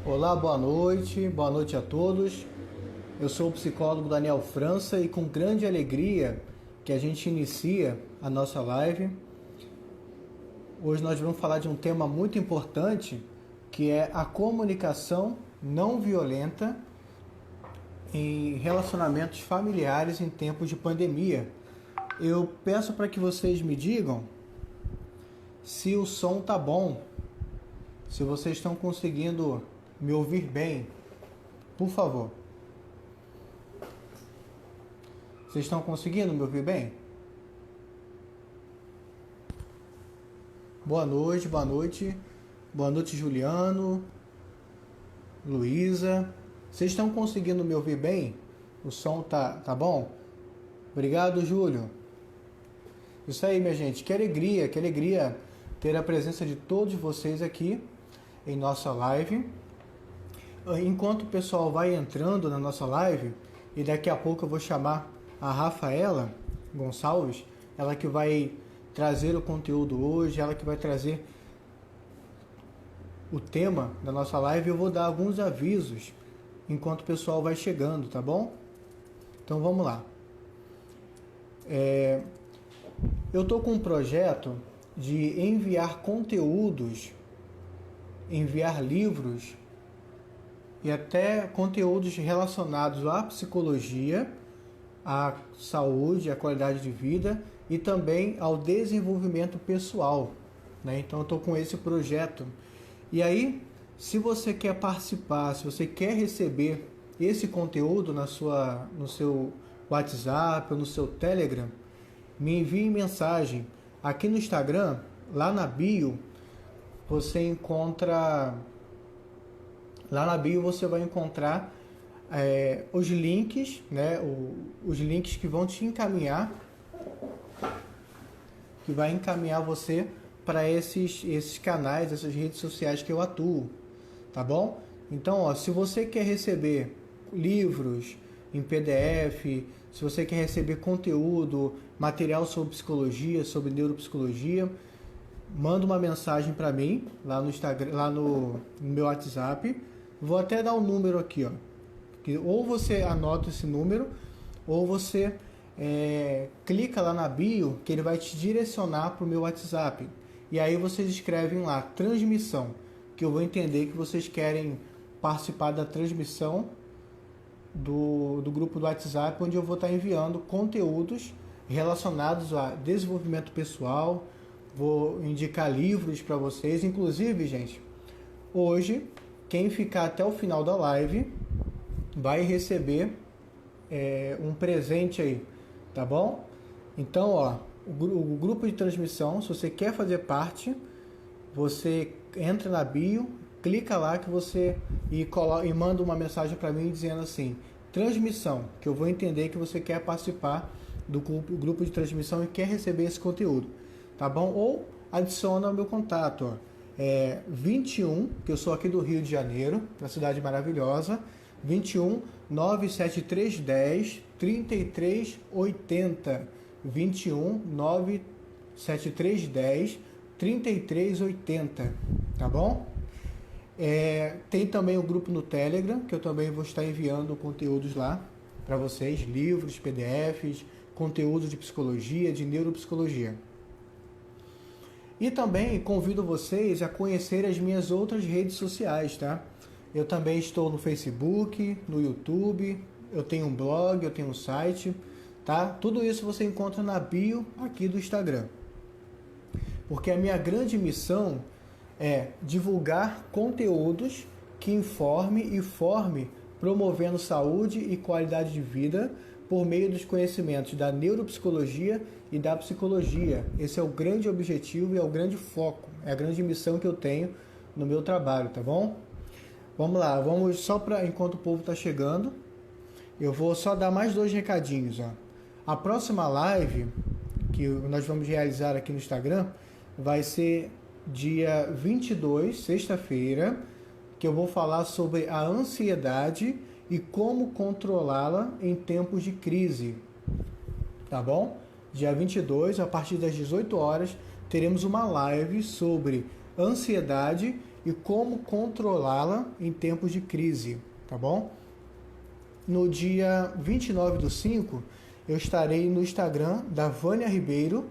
Olá, boa noite a todos. Eu sou o psicólogo Daniel França e com grande alegria que a gente inicia a nossa live. Hoje nós vamos falar de um tema muito importante, que é a comunicação não violenta em relacionamentos familiares em tempos de pandemia. Eu peço para que vocês me digam se o som tá bom, se vocês estão conseguindo me ouvir bem, por favor. Vocês estão conseguindo me ouvir bem? Boa noite, boa noite. Boa noite, Juliano, Luísa. Vocês estão conseguindo me ouvir bem? O som tá bom? Obrigado, Júlio. Isso aí, minha gente. Que alegria ter a presença de todos vocês aqui em nossa live. Enquanto o pessoal vai entrando na nossa live, e daqui a pouco eu vou chamar a Rafaela Gonçalves, ela que vai trazer o conteúdo hoje, ela que vai trazer o tema da nossa live. Eu vou dar alguns avisos enquanto o pessoal vai chegando, tá bom? Então vamos lá. Eu tô com um projeto de enviar conteúdos, enviar livros e até conteúdos relacionados à psicologia, à saúde, à qualidade de vida e também ao desenvolvimento pessoal, né? Então eu estou com esse projeto. E aí, se você quer participar, se você quer receber esse conteúdo no seu WhatsApp ou no seu Telegram, me envie mensagem. Aqui no Instagram, lá na bio, você encontra... Lá na bio você vai encontrar os links, né? Os links que vão te encaminhar, que vai encaminhar você para esses canais, essas redes sociais que eu atuo, tá bom? Então, se você quer receber livros em PDF, se você quer receber conteúdo, material sobre psicologia, sobre neuropsicologia, manda uma mensagem para mim lá no Instagram, lá no meu WhatsApp. Vou até dar um número aqui, ó. Ou você anota esse número, ou você clica lá na bio, que ele vai te direcionar para o meu WhatsApp. E aí vocês escrevem lá, transmissão, que eu vou entender que vocês querem participar da transmissão do grupo do WhatsApp, onde eu vou estar enviando conteúdos relacionados a desenvolvimento pessoal, vou indicar livros para vocês. Inclusive, gente, hoje, quem ficar até o final da live vai receber um presente aí, tá bom? Então, ó, o grupo de transmissão, se você quer fazer parte, você entra na bio, clica lá que você e manda uma mensagem para mim dizendo assim, transmissão, que eu vou entender que você quer participar do grupo de transmissão e quer receber esse conteúdo, tá bom? Ou adiciona o meu contato, ó. 21, que eu sou aqui do Rio de Janeiro, uma cidade maravilhosa, 21 97310 3380, 21 97310 3380, tá bom? Tem também o grupo no Telegram, que eu também vou estar enviando conteúdos lá para vocês, livros, PDFs, conteúdo de psicologia, de neuropsicologia. E também convido vocês a conhecer as minhas outras redes sociais, tá? Eu também estou no Facebook, no YouTube, eu tenho um blog, eu tenho um site, tá? Tudo isso você encontra na bio aqui do Instagram. Porque a minha grande missão é divulgar conteúdos que informe e forme, promovendo saúde e qualidade de vida por meio dos conhecimentos da neuropsicologia e da psicologia. Esse é o grande objetivo e é o grande foco, é a grande missão que eu tenho no meu trabalho, tá bom? Vamos lá, vamos só para enquanto o povo está chegando, eu vou só dar mais 2 recadinhos, ó. A próxima live que nós vamos realizar aqui no Instagram vai ser dia 22, sexta-feira, que eu vou falar sobre a ansiedade e como controlá-la em tempos de crise, tá bom? Dia 22, a partir das 18 horas, teremos uma live sobre ansiedade e como controlá-la em tempos de crise, tá bom? No dia 29/5, eu estarei no Instagram da Vânia Ribeiro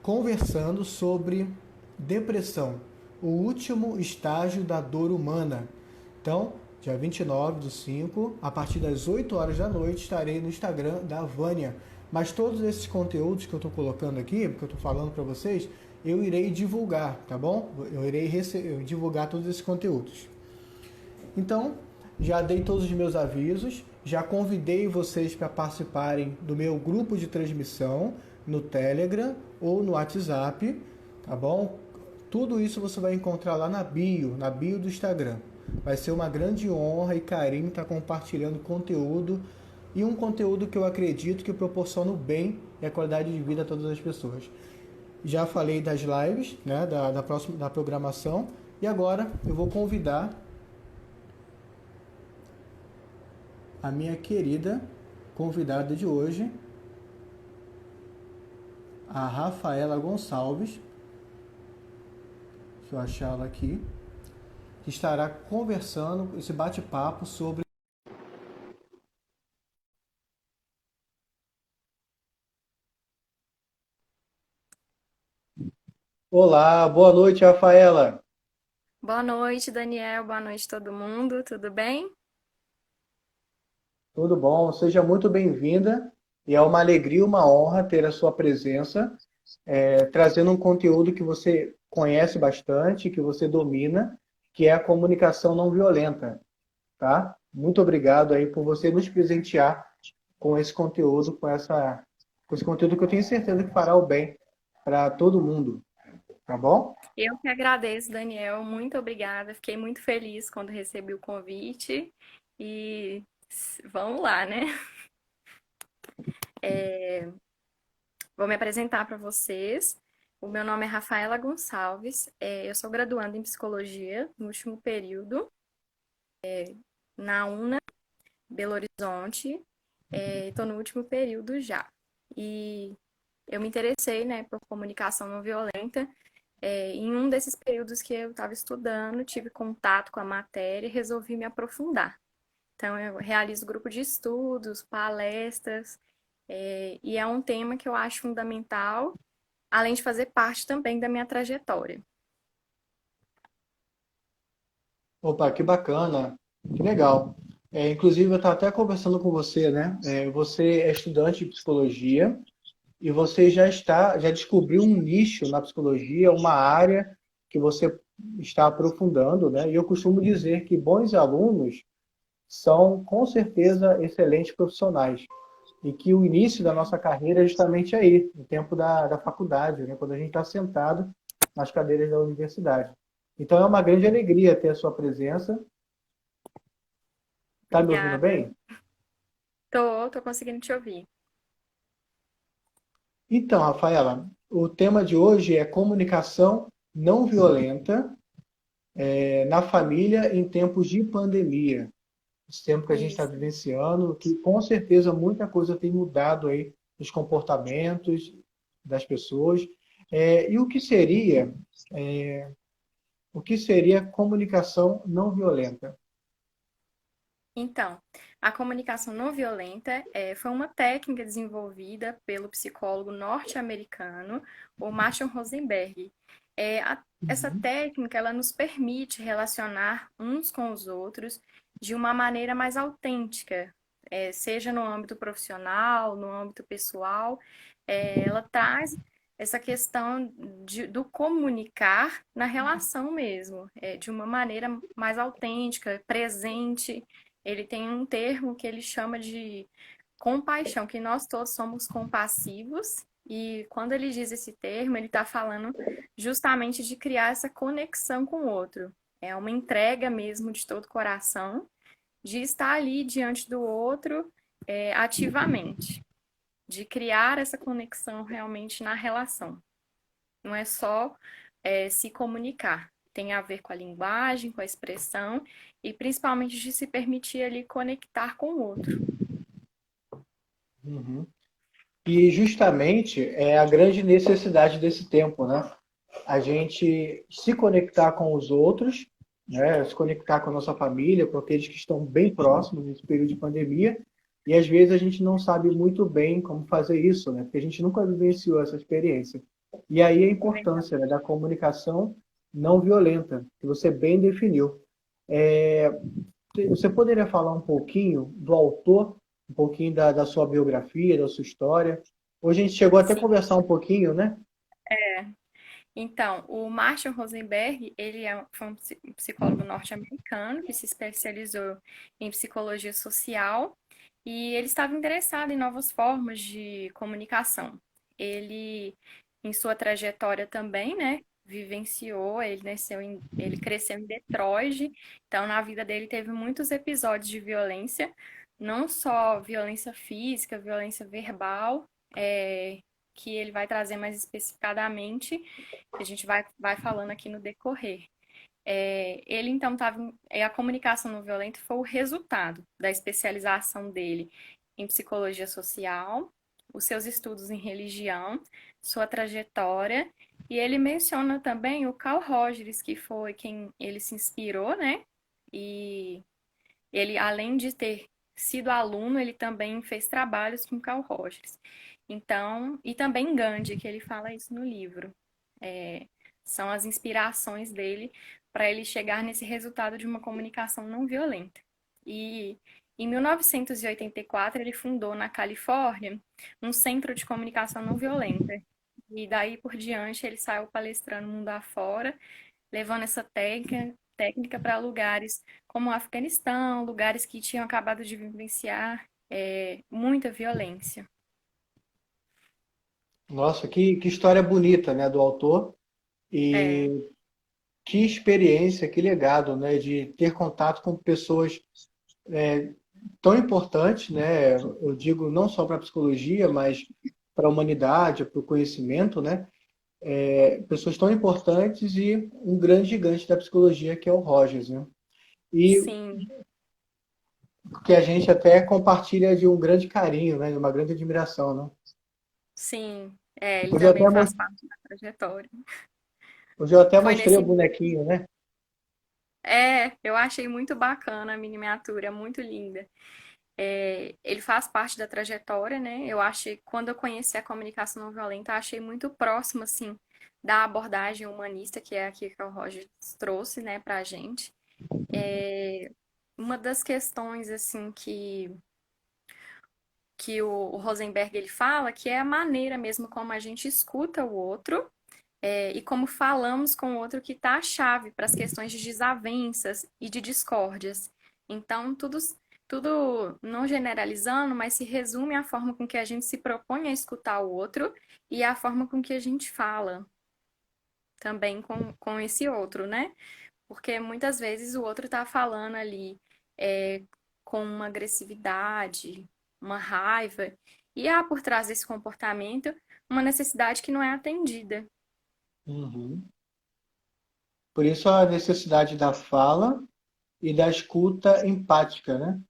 conversando sobre depressão, o último estágio da dor humana. Então, dia 29/5, a partir das 8 horas da noite, estarei no Instagram da Vânia. Mas todos esses conteúdos que eu estou colocando aqui, que eu estou falando para vocês, eu irei divulgar, tá bom? Eu irei divulgar todos esses conteúdos. Então, já dei todos os meus avisos, já convidei vocês para participarem do meu grupo de transmissão no Telegram ou no WhatsApp, tá bom? Tudo isso você vai encontrar lá na bio do Instagram. Vai ser uma grande honra e carinho estar compartilhando conteúdo, e um conteúdo que eu acredito que proporciona o bem e a qualidade de vida a todas as pessoas. Já falei das lives, né, da programação, e agora eu vou convidar a minha querida convidada de hoje, a Rafaela Gonçalves. Deixa eu achar ela aqui. Que estará conversando, esse bate-papo sobre... Olá, boa noite, Rafaela. Boa noite, Daniel. Boa noite, todo mundo. Tudo bem? Tudo bom? Seja muito bem-vinda. E é uma alegria, uma honra ter a sua presença, trazendo um conteúdo que você conhece bastante, que você domina, que é a comunicação não violenta, tá? Muito obrigado aí por você nos presentear com esse conteúdo, com esse conteúdo que eu tenho certeza que fará o bem para todo mundo, tá bom? Eu que agradeço, Daniel. Muito obrigada. Fiquei muito feliz quando recebi o convite. E vamos lá, né? Vou me apresentar para vocês. O meu nome é Rafaela Gonçalves. Eu sou graduanda em psicologia no último período, na UNA, Belo Horizonte. Estou no último período já. E eu me interessei, né, por comunicação não violenta. Em um desses períodos que eu estava estudando, tive contato com a matéria e resolvi me aprofundar. Então, eu realizo grupo de estudos, palestras, e é um tema que eu acho fundamental, além de fazer parte também da minha trajetória. Opa, que bacana, que legal. Inclusive, eu estava até conversando com você, né? Você é estudante de psicologia e você já descobriu um nicho na psicologia, uma área que você está aprofundando, né? E eu costumo dizer que bons alunos são, com certeza, excelentes profissionais. E que o início da nossa carreira é justamente aí, no tempo da faculdade, né? Quando a gente está sentado nas cadeiras da universidade. Então é uma grande alegria ter a sua presença. Está me ouvindo Obrigada. bem? Tô conseguindo te ouvir. Então, Rafaela, o tema de hoje é comunicação não violenta, na família em tempos de pandemia. Esse tempo que a gente está Isso. vivenciando, que com certeza muita coisa tem mudado aí nos comportamentos das pessoas. E o que seria comunicação não violenta? Então, a comunicação não violenta foi uma técnica desenvolvida pelo psicólogo norte-americano, o Marshall Rosenberg. Essa Uhum. técnica ela nos permite relacionar uns com os outros de uma maneira mais autêntica, seja no âmbito profissional, no âmbito pessoal. Ela traz essa questão do comunicar na relação mesmo, de uma maneira mais autêntica, presente. Ele tem um termo que ele chama de compaixão, que nós todos somos compassivos, e quando ele diz esse termo, ele está falando justamente de criar essa conexão com o outro. É uma entrega mesmo de todo o coração, de estar ali diante do outro ativamente, de criar essa conexão realmente na relação. Não é só se comunicar. Tem a ver com a linguagem, com a expressão e principalmente de se permitir ali conectar com o outro. Uhum. E justamente é a grande necessidade desse tempo, né? A gente se conectar com os outros né? Se conectar com a nossa família, com aqueles que estão bem próximos nesse período de pandemia. E às vezes a gente não sabe muito bem como fazer isso, né? Porque a gente nunca vivenciou essa experiência. E aí a Verdade. importância, né, da comunicação não violenta, que você bem definiu. É, você poderia falar um pouquinho do autor, um pouquinho da sua biografia, da sua história? Hoje a gente chegou até a Sim. conversar um pouquinho, né? Então, o Marshall Rosenberg, foi um psicólogo norte-americano que se especializou em psicologia social e ele estava interessado em novas formas de comunicação. Ele, em sua trajetória também, né, vivenciou, ele cresceu em Detroit, então na vida dele teve muitos episódios de violência, não só violência física, violência verbal, que ele vai trazer mais especificadamente, que a gente vai falando aqui no decorrer. Ele então estava. A comunicação não violenta foi o resultado da especialização dele em psicologia social, os seus estudos em religião, sua trajetória, e ele menciona também o Carl Rogers, que foi quem ele se inspirou, né? E ele, além de ter sido aluno, ele também fez trabalhos com Carl Rogers. Então, e também Gandhi, que ele fala isso no livro. É, são as inspirações dele para ele chegar nesse resultado de uma comunicação não violenta. E em 1984 ele fundou na Califórnia um centro de comunicação não violenta. E daí por diante ele saiu palestrando mundo afora, levando essa técnica para lugares como o Afeganistão, lugares que tinham acabado de vivenciar muita violência. Nossa, que história bonita, né, do autor. É, E que experiência, que legado, né, de ter contato com pessoas tão importantes, né? Eu digo não só para a psicologia, mas para a humanidade, para o conhecimento, né? Pessoas tão importantes e um grande gigante da psicologia que é o Rogers, né? E sim, que a gente até compartilha de um grande carinho, né? De uma grande admiração, né? sim. Ele Hoje eu também até, faz parte da trajetória. hoje eu até Foi mostrei o nesse. bonequinho, né? Eu achei muito bacana a miniatura, muito linda. Ele faz parte da trajetória, né? Eu achei, quando eu conheci a comunicação não violenta, eu achei muito próximo, assim, da abordagem humanista, que é aqui que o Roger trouxe, né, pra gente. É, uma das questões, assim, que o Rosenberg ele fala, que é a maneira mesmo como a gente escuta o outro, e como falamos com o outro que está a chave para as questões de desavenças e de discórdias. Então, tudo não generalizando, mas se resume à forma com que a gente se propõe a escutar o outro e à forma com que a gente fala também com esse outro, né? Porque muitas vezes o outro está falando ali é, com uma agressividade, uma raiva, e há por trás desse comportamento uma necessidade que não é atendida. Uhum. Por isso a necessidade da fala e da escuta empática, né?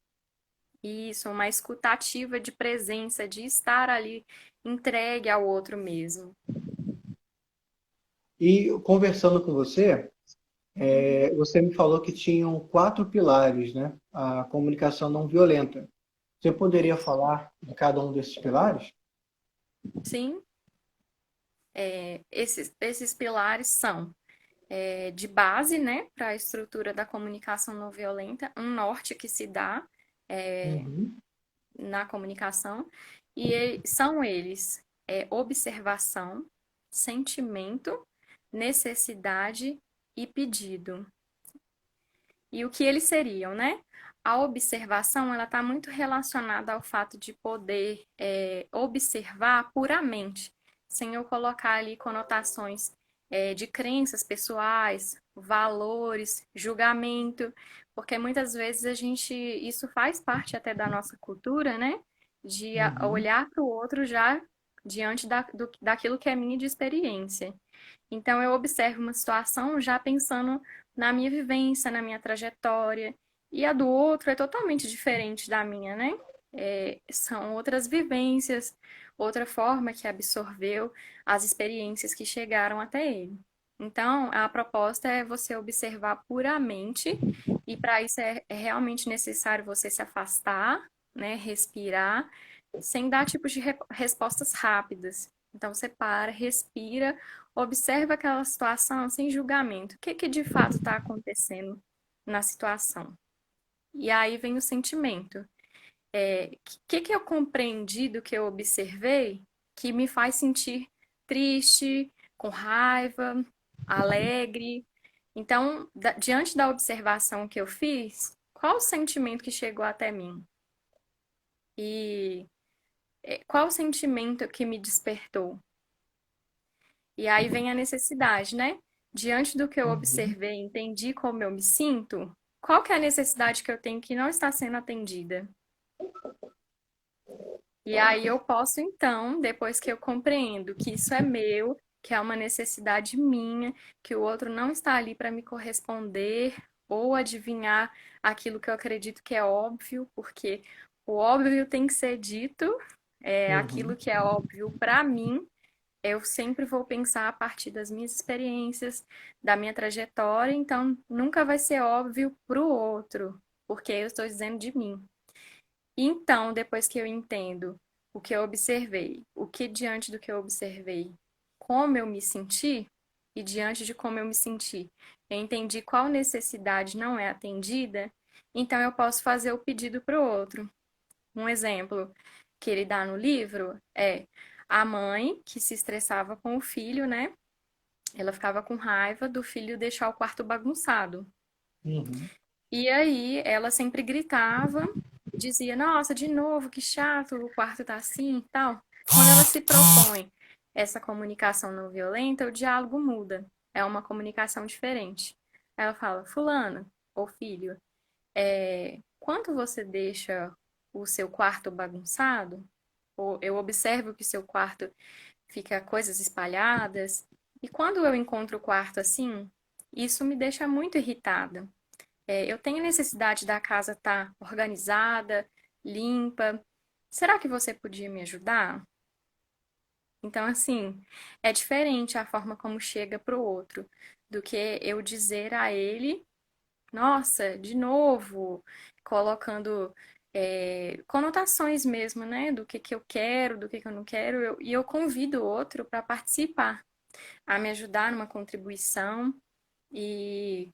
Isso, uma escutativa de presença, de estar ali entregue ao outro mesmo. E conversando com você, Uhum. você me falou que tinham quatro pilares, né? A comunicação não violenta. Você poderia Isso. falar de cada um desses pilares? Sim, esses pilares são de base, né, para a estrutura da comunicação não violenta, um norte que se dá é, Uhum. na comunicação, e são eles observação, sentimento, necessidade e pedido. E o que eles seriam, né? A observação, ela está muito relacionada ao fato de poder observar puramente, sem eu colocar ali conotações de crenças pessoais, valores, julgamento, porque muitas vezes isso faz parte até da nossa cultura, né? De Uhum. olhar para o outro já diante daquilo que é minha de experiência. Então, eu observo uma situação já pensando na minha vivência, na minha trajetória, e a do outro é totalmente diferente da minha, né? São outras vivências, outra forma que absorveu as experiências que chegaram até ele. Então, a proposta é você observar puramente, e para isso é realmente necessário você se afastar, né, respirar, sem dar tipos de respostas rápidas. Então, você para, respira, observa aquela situação sem julgamento. O que que de fato está acontecendo na situação? E aí vem o sentimento. Que eu compreendi do que eu observei que me faz sentir triste, com raiva, alegre? Então, diante da observação que eu fiz, qual o sentimento que chegou até mim? E qual o sentimento que me despertou? E aí vem a necessidade, né? Diante do que eu Uhum. observei, entendi como eu me sinto, qual que é a necessidade que eu tenho que não está sendo atendida? E aí eu posso, então, depois que eu compreendo que isso é meu, que é uma necessidade minha, que o outro não está ali para me corresponder ou adivinhar aquilo que eu acredito que é óbvio, porque o óbvio tem que ser dito, aquilo Uhum. que é óbvio para mim, eu sempre vou pensar a partir das minhas experiências, da minha trajetória, então nunca vai ser óbvio para o outro, porque eu estou dizendo de mim. Então, depois que eu entendo o que eu observei, o que diante do que eu observei, como eu me senti, e diante de como eu me senti, eu entendi qual necessidade não é atendida, então eu posso fazer o pedido para o outro. Um exemplo que ele dá no livro é a mãe que se estressava com o filho, né? Ela ficava com raiva do filho deixar o quarto bagunçado. Uhum. E aí ela sempre gritava, dizia, nossa, de novo, que chato, o quarto tá assim e tal. Quando ela se propõe essa comunicação não violenta, o diálogo muda. É uma comunicação diferente. Ela fala, fulano, ou filho, quando você deixa o seu quarto bagunçado, ou eu observo que seu quarto fica coisas espalhadas, e quando eu encontro o quarto assim, isso me deixa muito irritada. Eu tenho necessidade da casa estar organizada, limpa. Será que você podia me ajudar? Então, assim, é diferente a forma como chega para o outro do que eu dizer a ele, nossa, de novo, colocando conotações mesmo, né? Do que eu quero, do que eu não quero. E eu convido o outro para participar, a me ajudar numa contribuição. E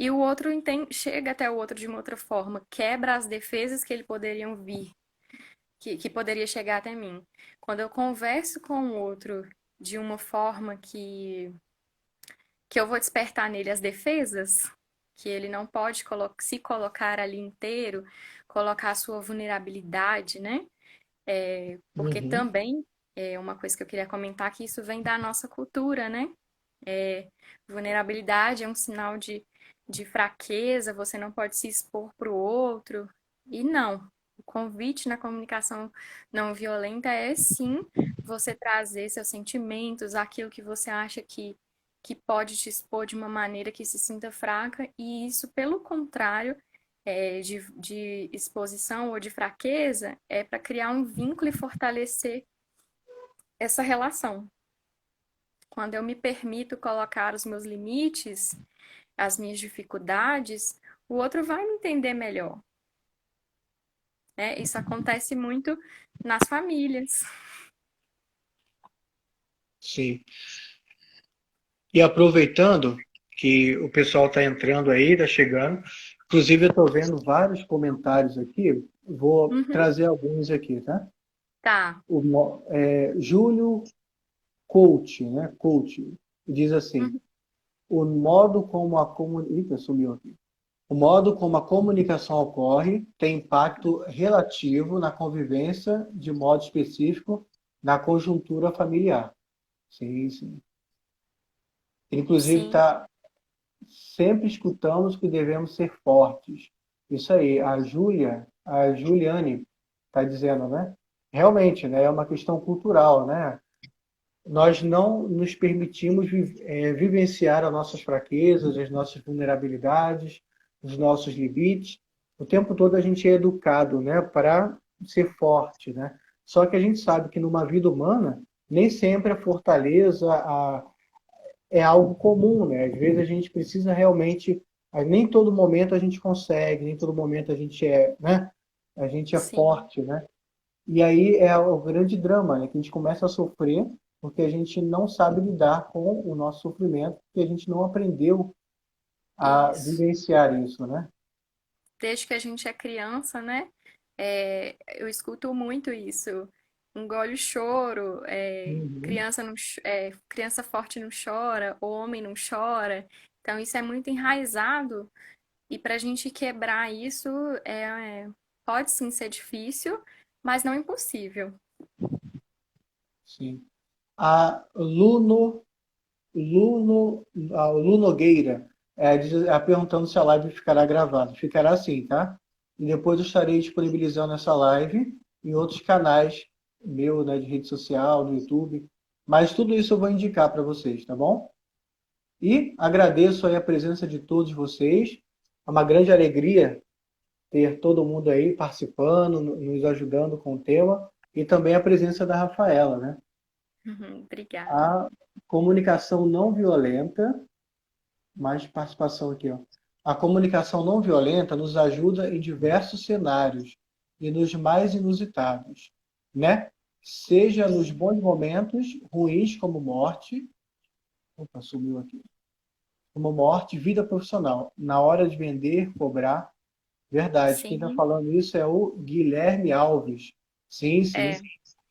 o outro chega até o outro de uma outra forma, quebra as defesas que ele poderiam vir, que poderia chegar até mim. Quando eu converso com o outro de uma forma que eu vou despertar nele as defesas, que ele não pode se colocar ali inteiro, colocar a sua vulnerabilidade, né? Porque Uhum. também é uma coisa que eu queria comentar que isso vem da nossa cultura, né? É, vulnerabilidade é um sinal de fraqueza, você não pode se expor para o outro. E não. O convite na comunicação não violenta é sim você trazer seus sentimentos, aquilo que você acha que pode te expor de uma maneira que se sinta fraca, e isso, pelo contrário, de exposição ou de fraqueza, é para criar um vínculo e fortalecer essa relação. Quando eu me permito colocar os meus limites, as minhas dificuldades, o outro vai me entender melhor, né? Isso acontece muito nas famílias. Sim. E aproveitando que o pessoal está entrando aí, está chegando, inclusive eu estou vendo vários comentários aqui, vou Uhum, trazer alguns aqui, tá? tá. Júlio Coach, né? Coach, diz assim: Uhum, o modo como a comunicação, sumiu aqui. O modo como a comunicação ocorre tem impacto relativo na convivência, de modo específico, na conjuntura familiar. Sim, sim. Inclusive, sim, tá, sempre escutamos que devemos ser fortes. Isso aí, a Juliane está dizendo, né? Realmente, né? É uma questão cultural, né? Nós não nos permitimos vivenciar as nossas fraquezas, as nossas vulnerabilidades, os nossos limites. O tempo todo a gente é educado, né, para ser forte, né? Só que a gente sabe que numa vida humana nem sempre a fortaleza, é algo comum, né? Às vezes a gente precisa realmente, nem todo momento a gente consegue, nem todo momento a gente é, né? A gente é Sim, forte, né? E aí é o grande drama, né? Que a gente começa a sofrer porque a gente não sabe lidar com o nosso sofrimento, porque a gente não aprendeu a isso. vivenciar isso, né? Desde que a gente é criança, né? Eu escuto muito isso. Engole o choro, Uhum. criança forte não chora, homem não chora. Então, isso é muito enraizado. E para a gente quebrar isso, pode sim ser difícil, mas não impossível. Sim. A Lu Nogueira perguntando se a live ficará gravada. Ficará sim, tá? E depois eu estarei disponibilizando essa live em outros canais meu, né, de rede social, no YouTube. Mas tudo isso eu vou indicar para vocês, tá bom? E agradeço aí a presença de todos vocês. É uma grande alegria ter todo mundo aí participando, nos ajudando com o tema e também a presença da Rafaela, né? Obrigada. A comunicação não violenta, mais participação aqui, ó. A comunicação não violenta nos ajuda em diversos cenários e nos mais inusitados, né? Seja nos bons momentos, ruins como morte, opa, sumiu aqui, como morte, vida profissional, na hora de vender, cobrar. Verdade, quem está Sim, falando isso é o Guilherme Alves. Sim, sim. é.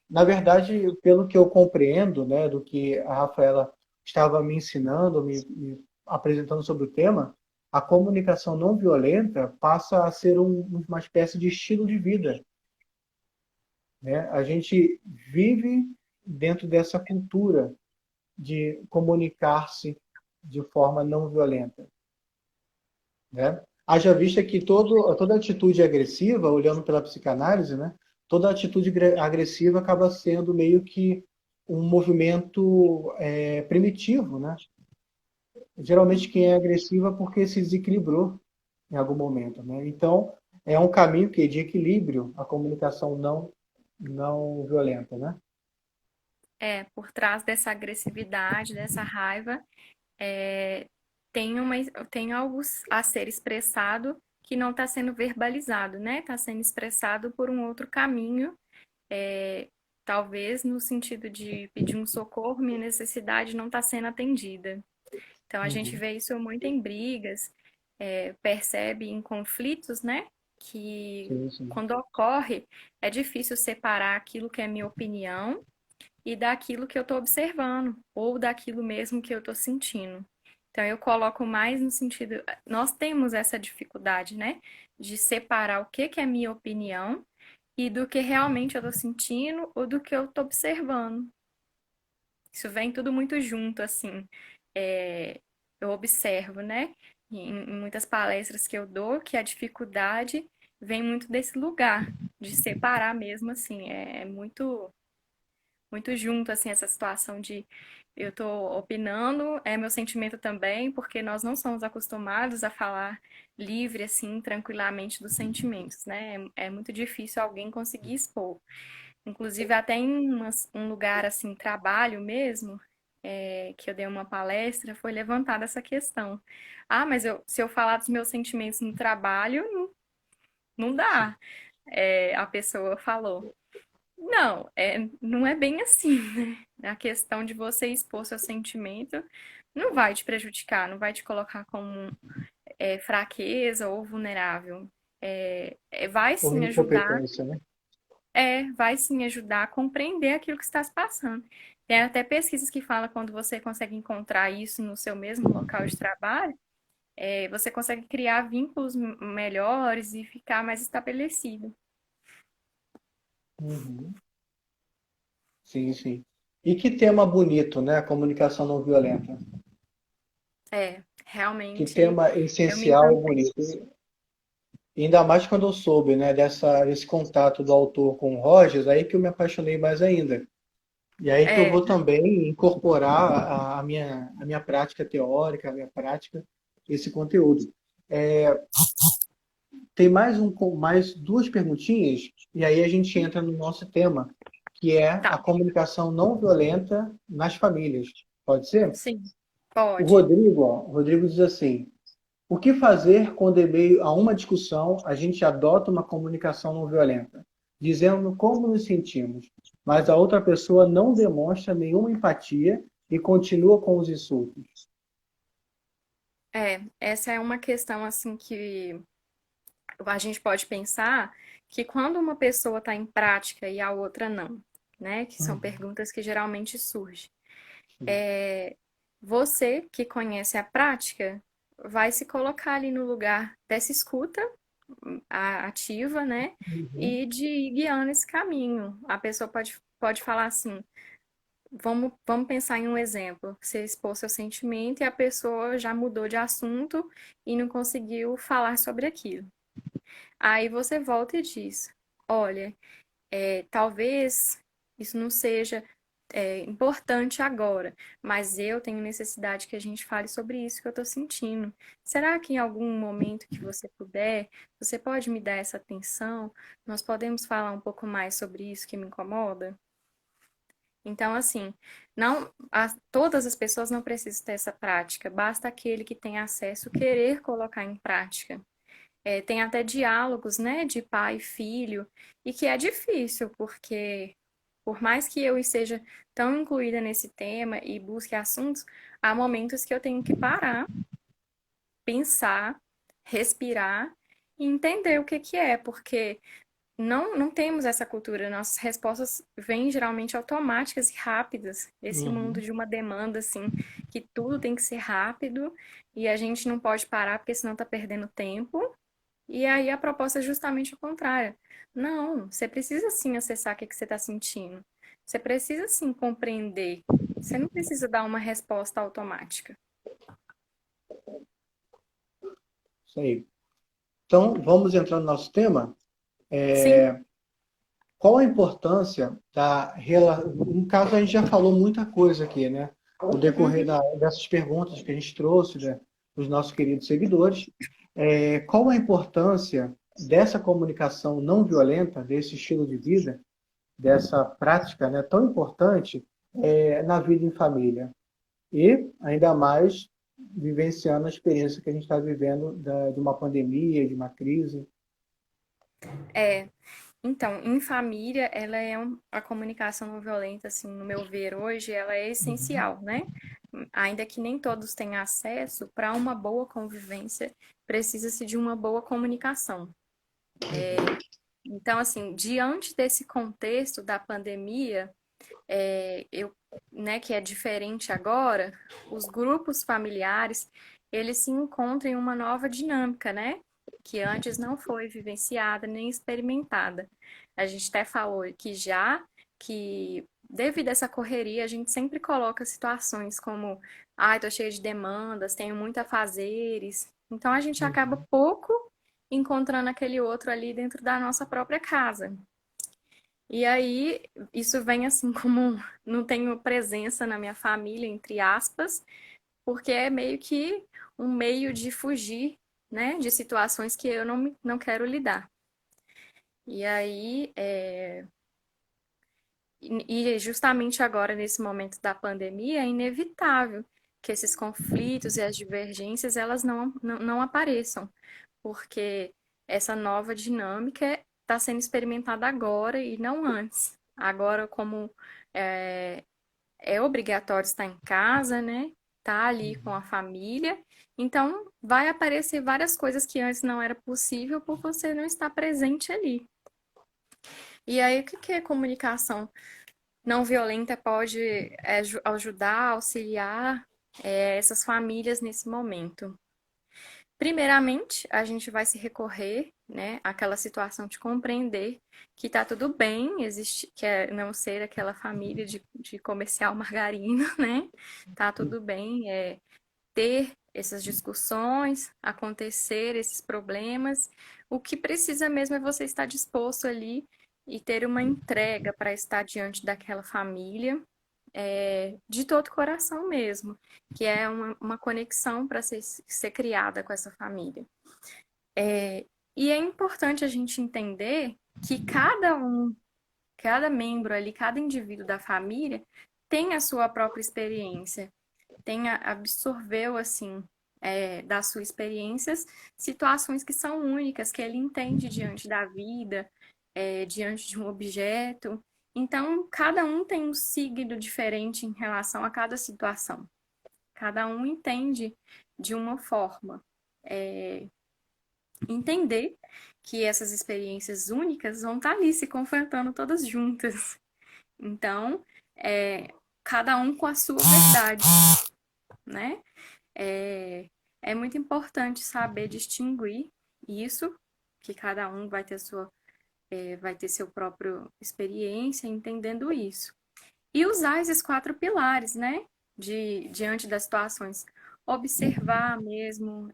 Na verdade, pelo que eu compreendo, né, do que a Rafaela estava me ensinando, me apresentando sobre o tema, a comunicação não violenta passa a ser uma espécie de estilo de vida, né? A gente vive dentro dessa cultura de comunicar-se de forma não violenta, né? Haja vista que toda atitude agressiva, olhando pela psicanálise, né? Toda atitude agressiva acaba sendo meio que um movimento primitivo, né? Geralmente quem é agressivo é porque se desequilibrou em algum momento, né? Então é um caminho que de equilíbrio a comunicação não violenta, né? Por trás dessa agressividade, dessa raiva, é, tem uma, tem algo a ser expressado que não está sendo verbalizado, né? Está sendo expressado por um outro caminho, é, talvez no sentido de pedir um socorro, minha necessidade não está sendo atendida. Então a gente Uhum. vê isso muito em brigas, percebe em conflitos, né? Que Sim, sim. quando ocorre, é difícil separar aquilo que é minha opinião e daquilo que eu estou observando, ou daquilo mesmo que eu estou sentindo. Então, eu coloco mais no sentido. Nós temos essa dificuldade, né? De separar o que que é minha opinião e do que realmente eu estou sentindo ou do que eu estou observando. Isso vem tudo muito junto, assim. É, eu observo, né? Em muitas palestras que eu dou, que a dificuldade vem muito desse lugar, de separar mesmo, assim. É muito muito junto, assim, essa situação de eu tô opinando, é meu sentimento também, porque nós não somos acostumados a falar livre, assim, tranquilamente dos sentimentos, né? É muito difícil alguém conseguir expor. Inclusive, até em um lugar, assim, trabalho mesmo, que eu dei uma palestra, foi levantada essa questão. Ah, mas se eu falar dos meus sentimentos no trabalho, não dá. A pessoa falou. Não, não é bem assim, né? A questão de você expor seu sentimento não vai te prejudicar, não vai te colocar como fraqueza ou vulnerável. Vai Ou sim ajudar, incompetência, né? vai sim ajudar a compreender aquilo que está se passando. Tem até pesquisas que falam quando você consegue encontrar isso no seu mesmo local de trabalho, você consegue criar vínculos melhores e ficar mais estabelecido. Uhum. Sim, sim. E que tema bonito, né? A comunicação não violenta. Que Realmente tema eu me essencial e encantei. bonito. E ainda mais quando eu soube, né, desse contato do autor com o Rogers, aí que eu me apaixonei mais ainda. E aí que eu É, vou também incorporar a minha prática teórica, a minha prática, esse conteúdo. Tem mais duas perguntinhas, e aí a gente entra no nosso tema, que é a tá. comunicação não violenta nas famílias. Pode ser? Sim, Pode. O Rodrigo diz assim: o que fazer quando, em meio a uma discussão, a gente adota uma comunicação não violenta, dizendo como nos sentimos, mas a outra pessoa não demonstra nenhuma empatia e continua com os insultos? Essa é uma questão assim que a gente pode pensar que quando uma pessoa está em prática e a outra não, né? Que são Uhum. perguntas que geralmente surgem. Sim. É, você que conhece a prática vai se colocar ali no lugar dessa escuta ativa, né? Uhum. E de ir guiando esse caminho. A pessoa pode falar assim: vamos pensar em um exemplo. Você expôs seu sentimento e a pessoa já mudou de assunto e não conseguiu falar sobre aquilo. Aí você volta e diz: olha, talvez isso não seja importante agora, mas eu tenho necessidade que a gente fale sobre isso que eu estou sentindo. Será que em algum momento que você puder, você pode me dar essa atenção? Nós podemos falar um pouco mais sobre isso que me incomoda? Então, assim, não, todas as pessoas não precisam ter essa prática, basta aquele que tem acesso querer colocar em prática. Tem até diálogos, né, de pai e filho, e que é difícil, porque por mais que eu esteja tão incluída nesse tema e busque assuntos, há momentos que eu tenho que parar, pensar, respirar e entender o que que é, porque não temos essa cultura, nossas respostas vêm geralmente automáticas e rápidas. Esse mundo Uhum. de uma demanda, assim, que tudo tem que ser rápido e a gente não pode parar porque senão tá perdendo tempo. E aí a proposta é justamente o contrário. Não, você precisa sim acessar o que que você está sentindo. Você precisa sim compreender. Você não precisa dar uma resposta automática. Isso aí. Então, vamos entrar no nosso tema. Sim. Qual a importância da relação? No caso, a gente já falou muita coisa aqui, né? No decorrer Uhum. dessas perguntas que a gente trouxe, né, dos nossos queridos seguidores. Qual a importância dessa comunicação não violenta, desse estilo de vida, dessa prática, né, tão importante, na vida em família? E, ainda mais, vivenciando a experiência que a gente está vivendo de uma pandemia, de uma crise. É, então, em família, ela é a comunicação não violenta, assim, no meu ver hoje, ela é Uhum. essencial, né? Ainda que nem todos tenham acesso, para uma boa convivência, precisa-se de uma boa comunicação. Então, assim, diante desse contexto da pandemia, né, que é diferente agora, os grupos familiares, eles se encontram em uma nova dinâmica, né? Que antes não foi vivenciada nem experimentada. A gente até falou que que devido a essa correria, a gente sempre coloca situações como, ai, tô cheia de demandas, tenho muito a fazeres. Então a gente acaba Uhum. pouco encontrando aquele outro ali dentro da nossa própria casa. E aí, isso vem assim como não tenho presença na minha família, entre aspas, porque é meio que um meio de fugir, né, de situações que eu não quero lidar. E aí, e justamente agora, nesse momento da pandemia, é inevitável que esses conflitos e as divergências, elas não apareçam, porque essa nova dinâmica está sendo experimentada agora e não antes. Agora, como é, é obrigatório estar em casa, né? Tá ali com a família. Então, vai aparecer várias coisas que antes não era possível por você não estar presente ali. E aí, o que que a comunicação não violenta pode ajudar, auxiliar essas famílias nesse momento? Primeiramente, a gente vai se recorrer, né, àquela situação de compreender que tá tudo bem, existe, que é não ser aquela família de comercial margarina, né? Tá tudo bem, ter essas discussões, acontecer esses problemas. O que precisa mesmo é você estar disposto ali e ter uma entrega para estar diante daquela família, de todo o coração mesmo, que é uma conexão para ser criada com essa família. E é importante a gente entender que cada membro ali, cada indivíduo da família tem a sua própria experiência. absorveu, assim, das suas experiências, situações que são únicas, que ele entende diante da vida, diante de um objeto. Então, cada um tem um signo diferente em relação a cada situação. Cada um entende de uma forma. É, entender que essas experiências únicas vão estar ali se confrontando todas juntas. Então, cada um com a sua verdade, né? É, é muito importante saber distinguir isso, que cada um vai ter seu próprio experiência entendendo isso. E usar esses quatro pilares, né? Diante das situações. Observar mesmo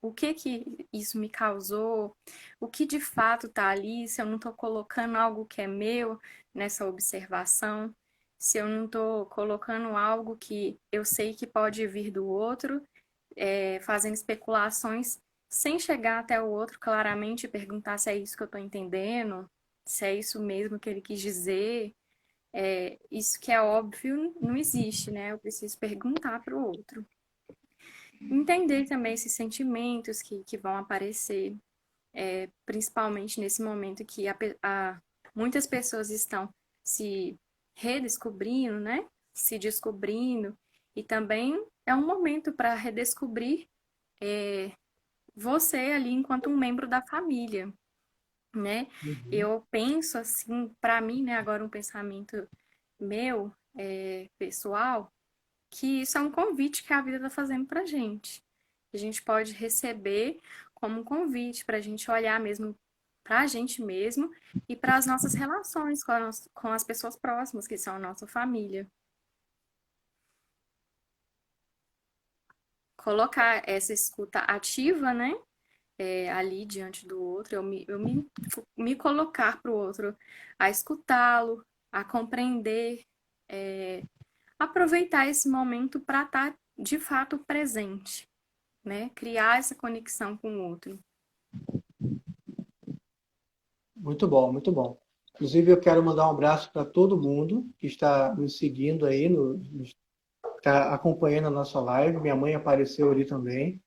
o que que isso me causou, o que de fato está ali, se eu não estou colocando algo que é meu nessa observação, se eu não estou colocando algo que eu sei que pode vir do outro, fazendo especulações sem chegar até o outro claramente e perguntar se é isso que eu estou entendendo, se é isso mesmo que ele quis dizer. Isso que é óbvio não existe, né? Eu preciso perguntar para o outro. Entender também esses sentimentos que vão aparecer, principalmente nesse momento que muitas pessoas estão se redescobrindo, né? Se descobrindo. E também é um momento para redescobrir você ali enquanto um membro da família, né? Uhum. Eu penso assim, para mim, né? Agora um pensamento meu, pessoal, que isso é um convite que a vida está fazendo para gente. A gente pode receber como um convite para a gente olhar mesmo para a gente mesmo e para as nossas relações com as pessoas próximas, que são a nossa família. Colocar essa escuta ativa, né? Ali diante do outro, me colocar para o outro, a escutá-lo, a compreender, aproveitar esse momento para estar de fato presente, né? Criar essa conexão com o outro. Muito bom, muito bom. Inclusive, eu quero mandar um abraço para todo mundo que está nos seguindo aí, está acompanhando a nossa live. Minha mãe apareceu ali também.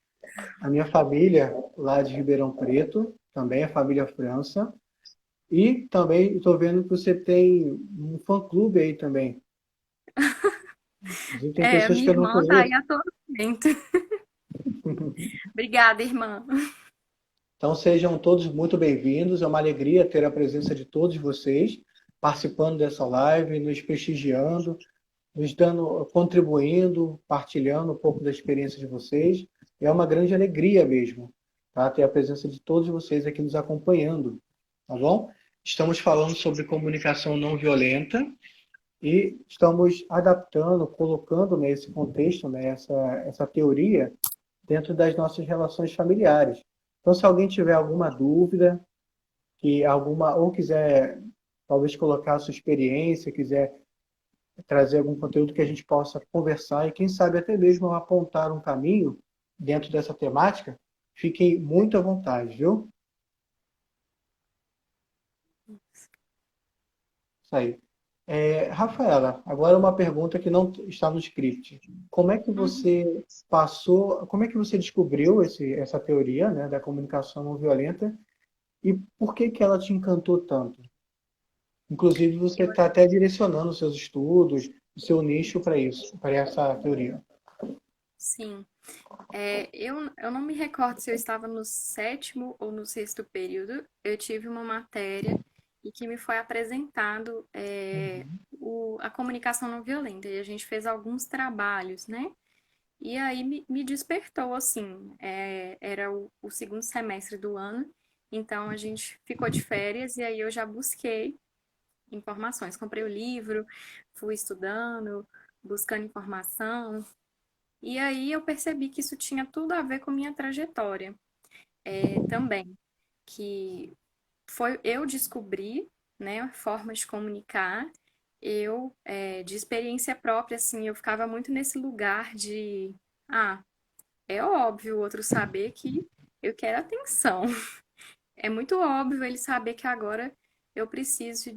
A minha família lá de Ribeirão Preto, também a família França. E também estou vendo que você tem um fã-clube aí também. Inclusive, tem pessoas Minha que eu não irmã tá aí conheço. a todo momento. Obrigada, irmã. Então sejam todos muito bem-vindos. É uma alegria ter a presença de todos vocês participando dessa live, nos prestigiando, nos dando, contribuindo, partilhando um pouco da experiência de vocês. É uma grande alegria mesmo, tá? Ter a presença de todos vocês aqui nos acompanhando, tá bom? Estamos falando sobre comunicação não violenta e estamos adaptando, colocando nesse contexto, né, essa teoria dentro das nossas relações familiares. Então, se alguém tiver alguma dúvida, ou quiser talvez colocar a sua experiência, quiser trazer algum conteúdo que a gente possa conversar e quem sabe até mesmo apontar um caminho dentro dessa temática, fiquem muito à vontade, viu? Isso aí. Rafaela, agora uma pergunta que não está no script. Como é que Uhum. você passou, como é que você descobriu essa teoria, né, da comunicação não violenta e por que que ela te encantou tanto? Inclusive, você está até direcionando os seus estudos, o seu nicho para isso, para essa teoria. Sim. Eu não me recordo se eu estava no sétimo ou no sexto período. Eu tive uma matéria e que me foi apresentado a comunicação não violenta. E a gente fez alguns trabalhos, né? E aí me despertou, assim. Era o segundo semestre do ano. Então a gente ficou de férias e aí eu já busquei informações. Comprei o livro, fui estudando, buscando informação. E aí eu percebi que isso tinha tudo a ver com minha trajetória também, que foi eu descobri, né, formas de comunicar. De experiência própria, assim, eu ficava muito nesse lugar de, é óbvio o outro saber que eu quero atenção. É muito óbvio ele saber que agora eu preciso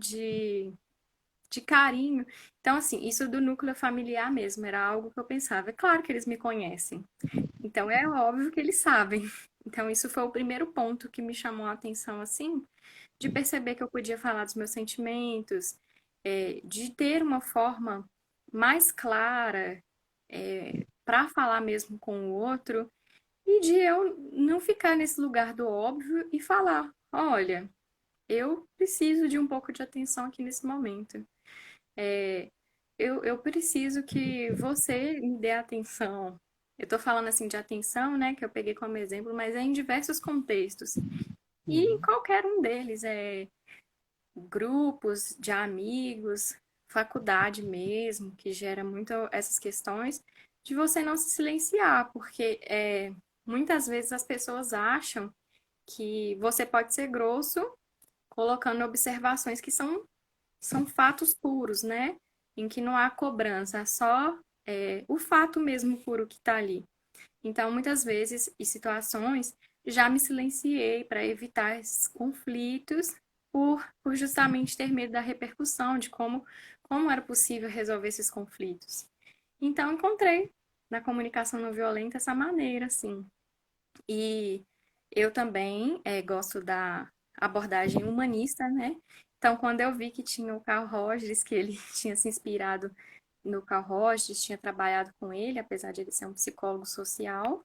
de carinho. Então, assim, isso do núcleo familiar mesmo era algo que eu pensava. É claro que eles me conhecem, então é óbvio que eles sabem. Então, isso foi o primeiro ponto que me chamou a atenção, assim, de perceber que eu podia falar dos meus sentimentos, de ter uma forma mais clara, para falar mesmo com o outro, e de eu não ficar nesse lugar do óbvio e falar: olha, eu preciso de um pouco de atenção aqui nesse momento. É, eu preciso que você me dê atenção. Eu tô falando assim de atenção, né, que eu peguei como exemplo, mas é em diversos contextos. E em Uhum. qualquer um deles, grupos de amigos, faculdade mesmo, que gera muito essas questões, de você não se silenciar, porque muitas vezes as pessoas acham que você pode ser grosso colocando observações que são fatos puros, né? Em que não há cobrança, é só o fato mesmo puro que está ali. Então, muitas vezes, em situações, já me silenciei para evitar esses conflitos, por justamente ter medo da repercussão, de como era possível resolver esses conflitos. Então, encontrei na comunicação não violenta essa maneira, assim. E eu também gosto da abordagem humanista, né? Então, quando eu vi que tinha o Carl Rogers, que ele tinha se inspirado no Carl Rogers, tinha trabalhado com ele, apesar de ele ser um psicólogo social,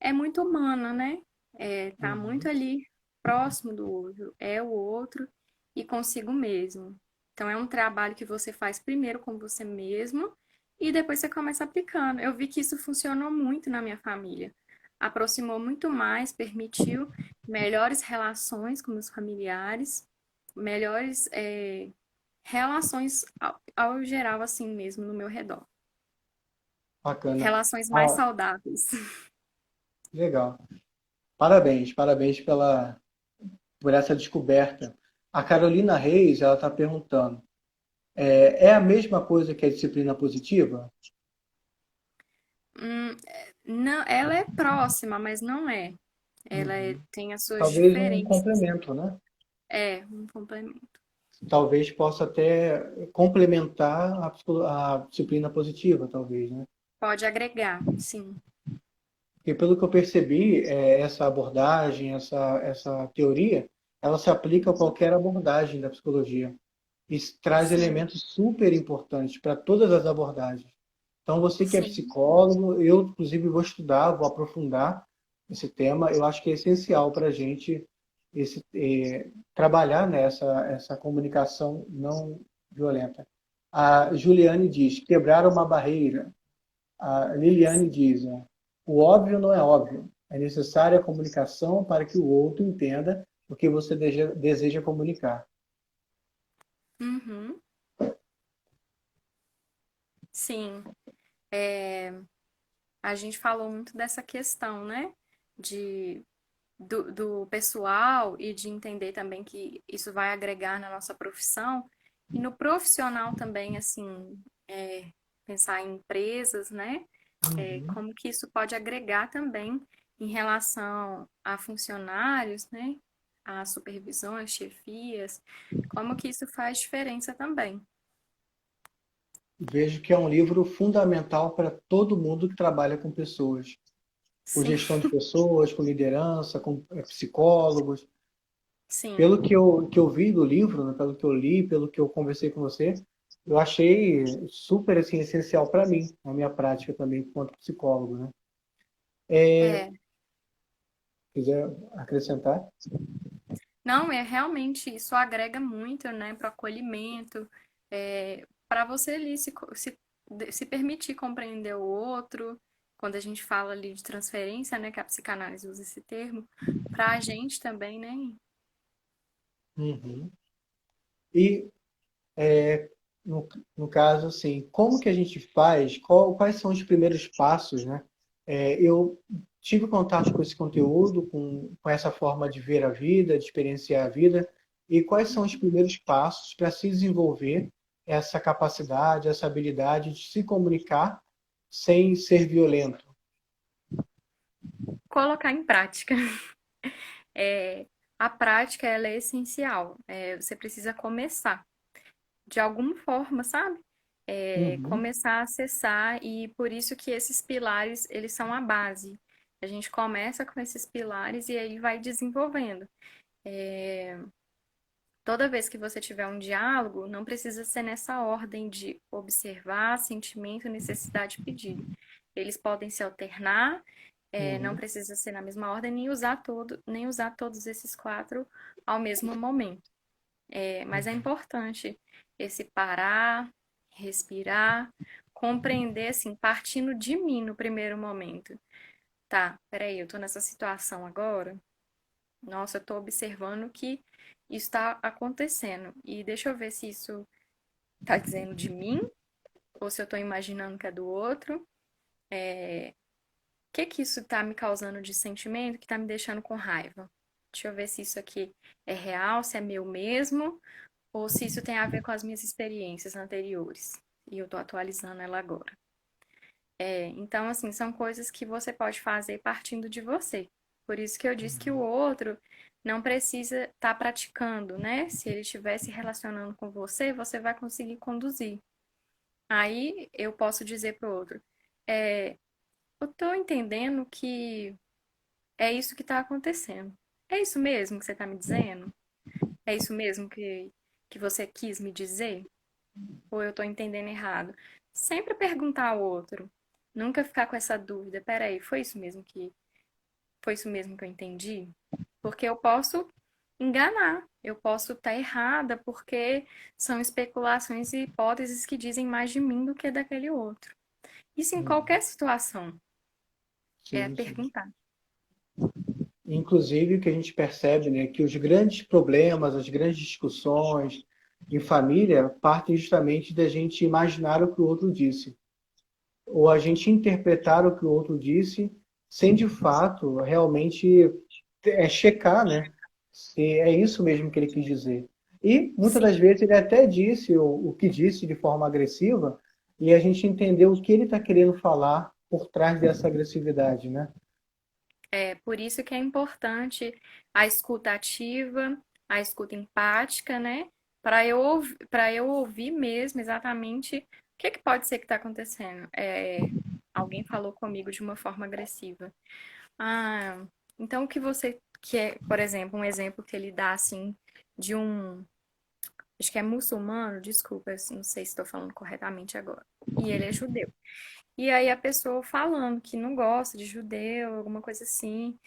é muito humana, né? Tá muito Uhum. ali próximo do outro, é o outro e consigo mesmo. Então é um trabalho que você faz primeiro com você mesmo e depois você começa aplicando. Eu vi que isso funcionou muito na minha família. Aproximou muito mais, permitiu melhores relações com meus familiares, melhores relações ao geral, assim mesmo, no meu redor. Bacana. Relações mais Ah, saudáveis. legal. Parabéns, parabéns por essa descoberta. A Carolina Reis, ela está perguntando, é a mesma coisa que a disciplina positiva? Não, ela é próxima, mas não é. Uhum. Tem as suas Talvez um diferenças. complemento, né? É, um complemento. Talvez possa até complementar a disciplina positiva, talvez, né? Pode agregar, sim. Porque pelo que eu percebi, essa abordagem, essa teoria, ela se aplica a qualquer abordagem da psicologia. Isso traz Sim, elementos super importantes para todas as abordagens. Então, você que é sim. psicólogo, eu, inclusive, vou estudar, vou aprofundar esse tema. Eu acho que é essencial para a gente trabalhar nessa essa comunicação não violenta. A Juliane diz, quebrar uma barreira. A Liliane diz, né, o óbvio não é óbvio. É necessária a comunicação para que o outro entenda o que você deseja comunicar. Uhum, sim. É, a gente falou muito dessa questão, né? De, do pessoal e de entender também que isso vai agregar na nossa profissão. E no profissional também, assim, pensar em empresas, né? Uhum. Como que isso pode agregar também em relação a funcionários, né? A supervisões, chefias, como que isso faz diferença também. Vejo que é um livro fundamental para todo mundo que trabalha com pessoas, com Sim, gestão de pessoas, com liderança, com psicólogos. sim. Pelo que eu vi do livro, né, pelo que eu li, pelo que eu conversei com você, eu achei super assim, essencial para mim, na minha prática também, enquanto psicólogo. Né? É, Quiser acrescentar? não, realmente isso agrega muito, né, para o acolhimento, para você ali se permitir compreender o outro, quando a gente fala ali de transferência, né, que a psicanálise usa esse termo, para a gente também, né? Uhum. E é, no caso, assim, como que a gente faz? Quais são os primeiros passos, né? Eu tive contato com esse conteúdo, com essa forma de ver a vida, de experienciar a vida, e quais são os primeiros passos para se desenvolver essa capacidade, essa habilidade de se comunicar sem ser violento? Colocar em prática. É, a prática ela é essencial. Você precisa começar. de alguma forma, sabe? Uhum. Começar a acessar e por isso que esses pilares, eles são a base. A gente começa com esses pilares e aí vai desenvolvendo. É, Toda vez que você tiver um diálogo, não precisa ser nessa ordem de observar, sentimento, necessidade, pedido. Eles podem se alternar, não Uhum. precisa ser na mesma ordem, nem usar todos esses quatro ao mesmo momento. Mas é Uhum. importante esse parar, respirar, compreender, assim, partindo de mim no primeiro momento. Tá, peraí, eu tô nessa situação agora. Nossa, eu tô observando que isso está acontecendo. E deixa eu ver se isso tá dizendo de mim ou se eu tô imaginando que é do outro. O que que isso tá me causando de sentimento que tá me deixando com raiva? Deixa eu ver se isso aqui é real, se é meu mesmo, ou se isso tem a ver com as minhas experiências anteriores. E eu tô atualizando ela agora. Então, assim, são coisas que você pode fazer partindo de você. Por isso que eu disse que o outro não precisa estar praticando, né? Se ele estiver se relacionando com você, você vai conseguir conduzir. Aí eu posso dizer para o outro: é, eu tô entendendo que é isso que está acontecendo. É isso mesmo que você está me dizendo? É isso mesmo que você quis me dizer? Ou eu tô entendendo errado? Sempre perguntar ao outro. Nunca ficar com essa dúvida. Peraí, foi isso mesmo que eu entendi? Porque eu posso enganar, eu posso estar errada, porque são especulações e hipóteses que dizem mais de mim do que daquele outro. Isso em Uhum. qualquer situação, é Sim, sim. perguntar. Inclusive, o que a gente percebe, né, que os grandes problemas, as grandes discussões em família partem justamente da gente imaginar o que o outro disse, ou a gente interpretar o que o outro disse, sem de fato realmente checar, né, se é isso mesmo que ele quis dizer. E muitas das Sim, vezes ele até disse o que disse de forma agressiva, e a gente entendeu o que ele está querendo falar por trás dessa agressividade, né? é por isso que é importante a escuta ativa, a escuta empática, né? Para eu ouvir mesmo exatamente o que que pode ser que está acontecendo. Alguém falou comigo de uma forma agressiva. Ah, então o que você quer, por exemplo, um exemplo que ele dá assim de um, acho que é muçulmano, desculpa, eu não sei se estou falando corretamente agora. E ele é judeu. E aí a pessoa falando que não gosta de judeu, alguma coisa assim.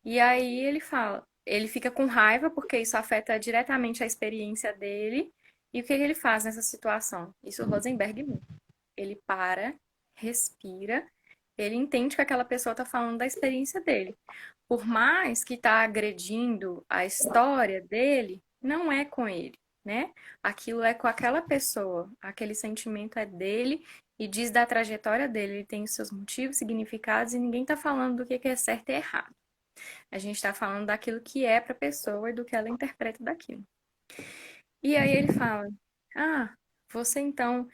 E aí ele fala, ele fica com raiva porque isso afeta diretamente a experiência dele. E o que que ele faz nessa situação? Isso o Rosenberg mesmo. Ele para, respira, ele entende que aquela pessoa está falando da experiência dele. Por mais que está agredindo a história dele, não é com ele, né? Aquilo é com aquela pessoa, aquele sentimento é dele e diz da trajetória dele. Ele tem os seus motivos, significados e ninguém está falando do que é certo e errado. A gente está falando daquilo que é para a pessoa e do que ela interpreta daquilo. E aí ele fala: Ah, você então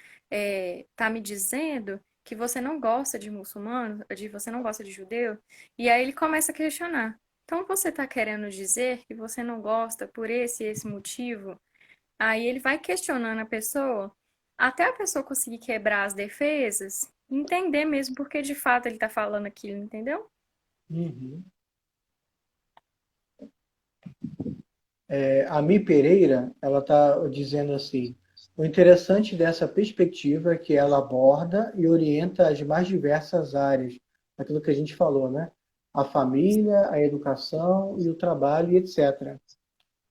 tá me dizendo que você não gosta de muçulmano, de você não gosta de judeu? E aí ele começa a questionar. Então você está querendo dizer que você não gosta por esse e esse motivo? Aí ele vai questionando a pessoa até a pessoa conseguir quebrar as defesas, entender mesmo porque de fato ele está falando aquilo, entendeu? Uhum. A Mi Pereira, ela está dizendo assim: o interessante dessa perspectiva é que ela aborda e orienta as mais diversas áreas, aquilo que a gente falou, né? A família, a educação e o trabalho, e etc.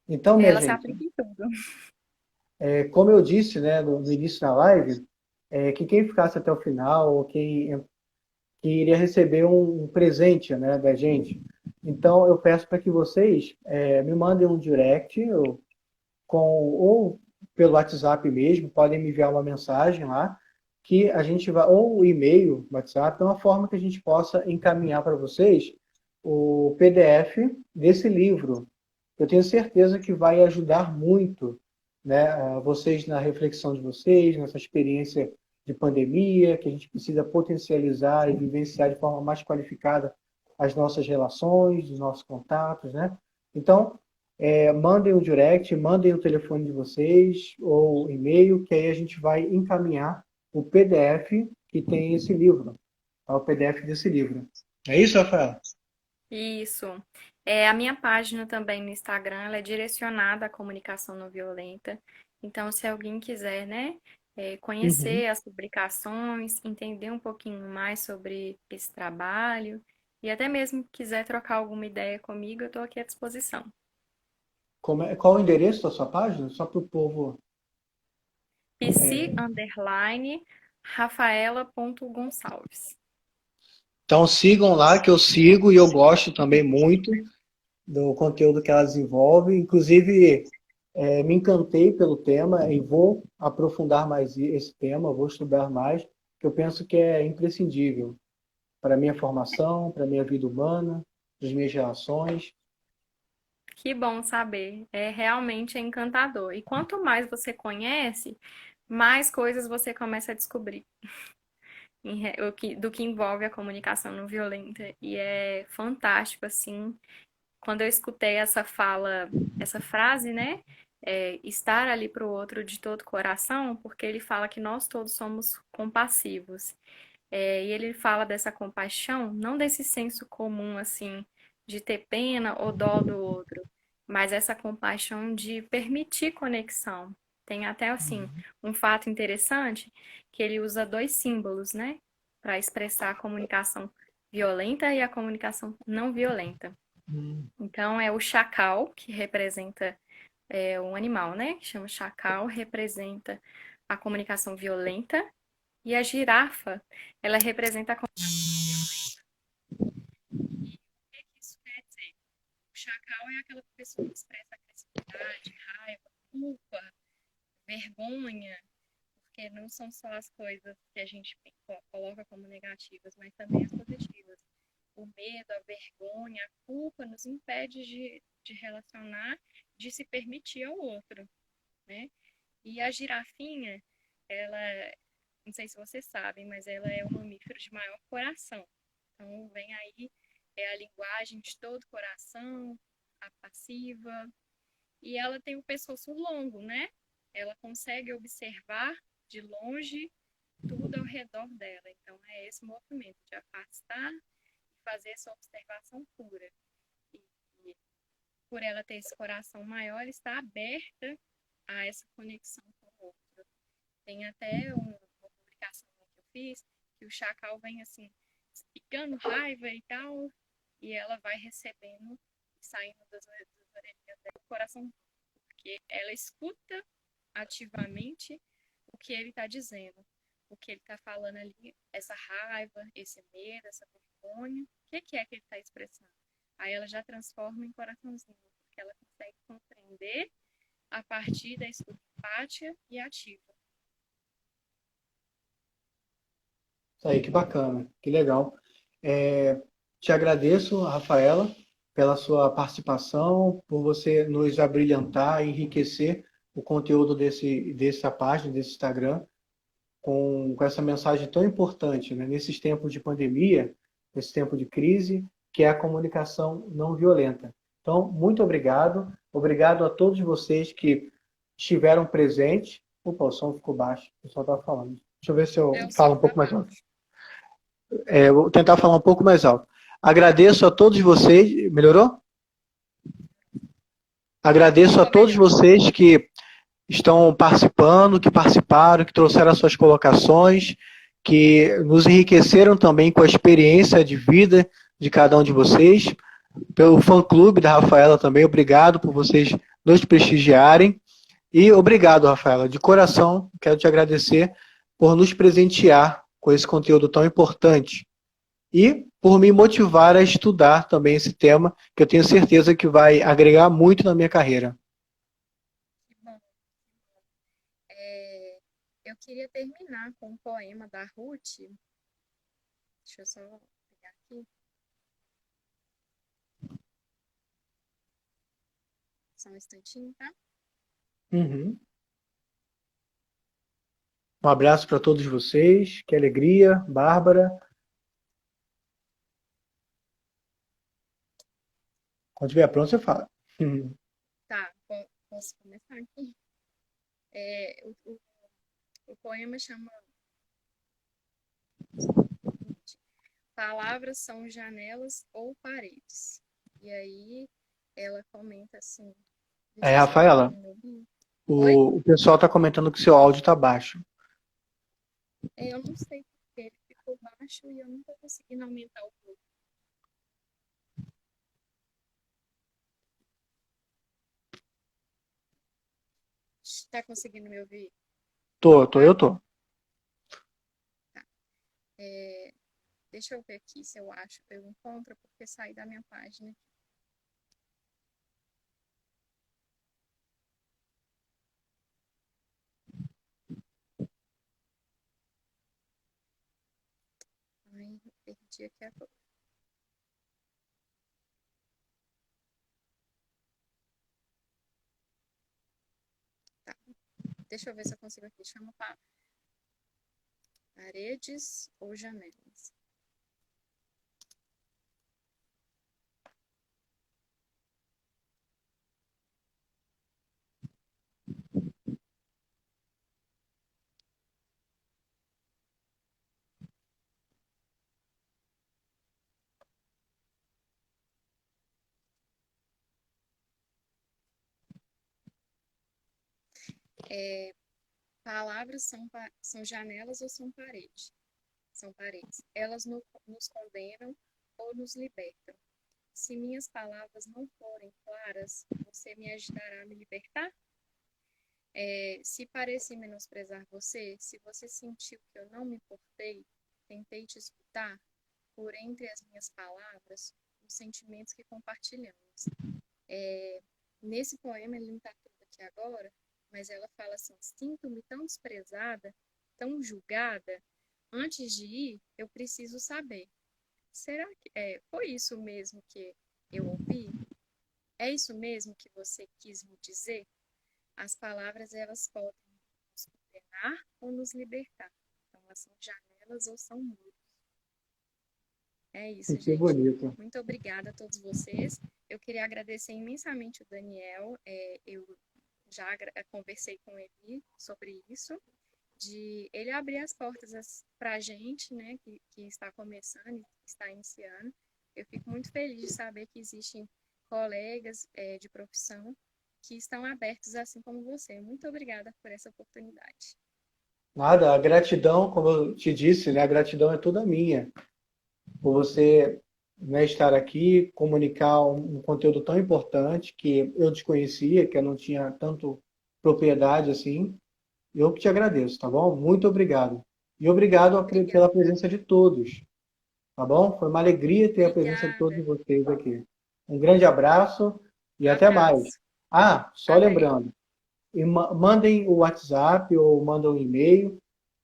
Então, minha Ela se gente, aplica em tudo. como eu disse, né, no início da live, que quem ficasse até o final, ou quem que iria receber um presente, né, da gente. Então, eu peço para que vocês me mandem um direct, ou pelo WhatsApp mesmo, podem me enviar uma mensagem lá, que a gente vai, ou o e-mail, WhatsApp, de uma forma que a gente possa encaminhar para vocês o PDF desse livro. Eu tenho certeza que vai ajudar muito, né, vocês na reflexão de vocês, nessa experiência de pandemia, que a gente precisa potencializar e vivenciar de forma mais qualificada as nossas relações, os nossos contatos, né? Então, mandem o direct, mandem o telefone de vocês ou e-mail, que aí a gente vai encaminhar o PDF que tem esse livro, tá? O PDF desse livro. É isso, Rafael? Isso. A minha página também no Instagram, ela é direcionada à comunicação não violenta. Então, se alguém quiser, né, Uhum. conhecer as publicações, entender um pouquinho mais sobre esse trabalho e até mesmo quiser trocar alguma ideia comigo, eu estou aqui à disposição. Qual o endereço da sua página? Só para o povo. pc_rafaela.gonçalves. Então sigam lá, que eu sigo e eu gosto também muito do conteúdo que ela desenvolve. Inclusive, me encantei pelo tema e vou aprofundar mais esse tema, vou estudar mais, que eu penso que é imprescindível para a minha formação, para a minha vida humana, para as minhas relações. Que bom saber. Realmente encantador. E quanto mais você conhece, mais coisas você começa a descobrir do que envolve a comunicação não violenta. E é fantástico, assim, quando eu escutei essa fala, essa frase, né? Estar ali para o outro de todo coração, porque ele fala que nós todos somos compassivos. E ele fala dessa compaixão, não desse senso comum, assim, de ter pena ou dó do outro, mas essa compaixão de permitir conexão. Tem até, assim, um fato interessante que ele usa dois símbolos, né, para expressar a comunicação violenta e a comunicação não violenta. Hum. Então, é o chacal, que representa um animal, né, que chama chacal, representa a comunicação violenta, e a girafa, ela representa a o que que isso quer dizer? O chacal é aquela pessoa que expressa agressividade, raiva, culpa, vergonha, porque não são só as coisas que a gente coloca como negativas, mas também as positivas. O medo, a vergonha, a culpa nos impede de relacionar, de se permitir ao outro, né? E a girafinha, ela, não sei se vocês sabem, mas ela é o mamífero de maior coração. Então, vem aí a linguagem de todo coração, a passiva, e ela tem o pescoço longo, né? Ela consegue observar de longe tudo ao redor dela. Então, é esse movimento de afastar e fazer essa observação pura. E por ela ter esse coração maior, está aberta a essa conexão com o outro. Tem até uma publicação que eu fiz que o chacal vem assim, picando raiva e tal, e ela vai recebendo, saindo das orelhinhas dela, do coração, porque ela escuta ativamente o que ele está dizendo, o que ele está falando ali, essa raiva, esse medo, essa vergonha, o que é que ele está expressando? Aí ela já transforma em coraçãozinho, porque ela consegue compreender a partir da escuta empática e ativa. Isso aí, que bacana, que legal. Te agradeço, Rafaela, pela sua participação, por você nos abrilhantar e enriquecer o conteúdo dessa página, desse Instagram, com essa mensagem tão importante, né? Nesses tempos de pandemia, nesse tempo de crise, que é a comunicação não violenta. Então, muito obrigado. Obrigado a todos vocês que estiveram presentes. Opa, o som ficou baixo, o pessoal estava falando. Deixa eu ver se eu O falo som um tá pouco mais alto. baixo. Vou tentar falar um pouco mais alto. Agradeço a todos vocês. Melhorou? Agradeço a Ficou todos melhor. vocês que estão participando, que participaram, que trouxeram as suas colocações, que nos enriqueceram também com a experiência de vida de cada um de vocês. Pelo fã-clube da Rafaela também, obrigado por vocês nos prestigiarem. E obrigado, Rafaela, de coração, quero te agradecer por nos presentear com esse conteúdo tão importante e por me motivar a estudar também esse tema, que eu tenho certeza que vai agregar muito na minha carreira. Que bom. É, eu queria terminar com um poema da Ruth. Deixa eu só pegar aqui, só um instantinho, tá? Uhum. Um abraço para todos vocês, que alegria, Bárbara. Quando estiver pronto, você fala. Uhum. posso começar aqui? O poema chama Palavras são janelas ou paredes. E aí ela comenta assim, deixa É, eu ver se tá Rafaela, conseguindo ouvir. Oi? o pessoal está comentando que seu áudio está baixo. Eu não sei porque ele ficou baixo e eu não tô conseguindo aumentar o volume. Tá conseguindo me ouvir? Eu Tá? tô. Tá. É, deixa eu ver aqui se eu acho, eu encontro, porque saí da minha página. Ai, perdi aqui agora. Tá, deixa eu ver se eu consigo aqui. Chama paredes ou janelas. É, palavras são janelas ou são paredes? São paredes. Elas nos condenam ou nos libertam. Se minhas palavras não forem claras, você me ajudará a me libertar? Se pareci menosprezar você, se você sentiu que eu não me importei, tentei te escutar, por entre as minhas palavras, os sentimentos que compartilhamos. É, nesse poema, ele não está tudo aqui agora, mas ela fala assim: sinto-me tão desprezada, tão julgada, antes de ir, eu preciso saber. Será que foi isso mesmo que eu ouvi? É isso mesmo que você quis me dizer? As palavras, elas podem nos condenar ou nos libertar. Então, elas são janelas ou são muros. É isso, Que gente. bonito. Muito obrigada a todos vocês. Eu queria agradecer imensamente o Daniel. Eu já conversei com ele sobre isso, de ele abrir as portas para a gente, né, que está começando, está iniciando. Eu fico muito feliz de saber que existem colegas de profissão que estão abertos assim como você. Muito obrigada por essa oportunidade. Nada, a gratidão, como eu te disse, né, a gratidão é toda minha por você, né, estar aqui, comunicar um conteúdo tão importante que eu desconhecia, que eu não tinha tanto propriedade assim. Eu que te agradeço, tá bom? Muito obrigado. E obrigado Obrigada. pela presença de todos, tá bom? Foi uma alegria ter a presença de todos Obrigada. vocês aqui. Um grande abraço e até mais. Abraço. Ah, só Até. lembrando, mandem o WhatsApp ou mandem um e-mail.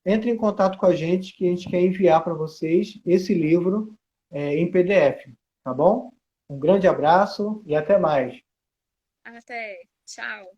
Entre em contato com a gente que a gente quer enviar para vocês esse livro em PDF, tá bom? Um grande abraço e até mais. Até. Tchau.